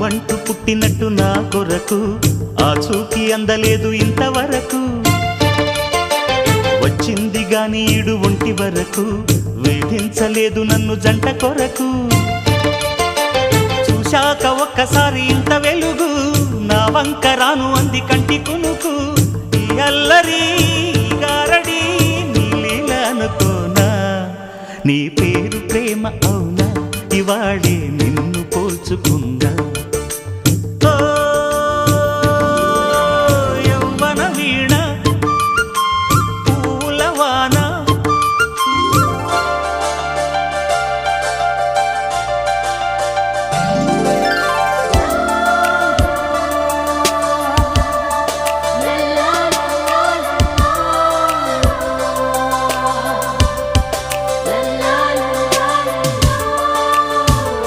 నువ్వంటూ పుట్టినట్టు నా కొరకు ఆ చూకి అందలేదు ఇంతవరకు వచ్చింది గాని ఈడు ఒంటి వరకు వేధించలేదు నన్ను జంట కొరకు చూశాక ఒక్కసారి ఇంత వెలుగు నా వంక రాను అంది కంటి కునుకు ఈ అల్లరి గారడి నీ లీల అనుకోనా నీ పేరు ప్రేమ అవునా ఇవాళే నిన్ను పోల్చుకుందా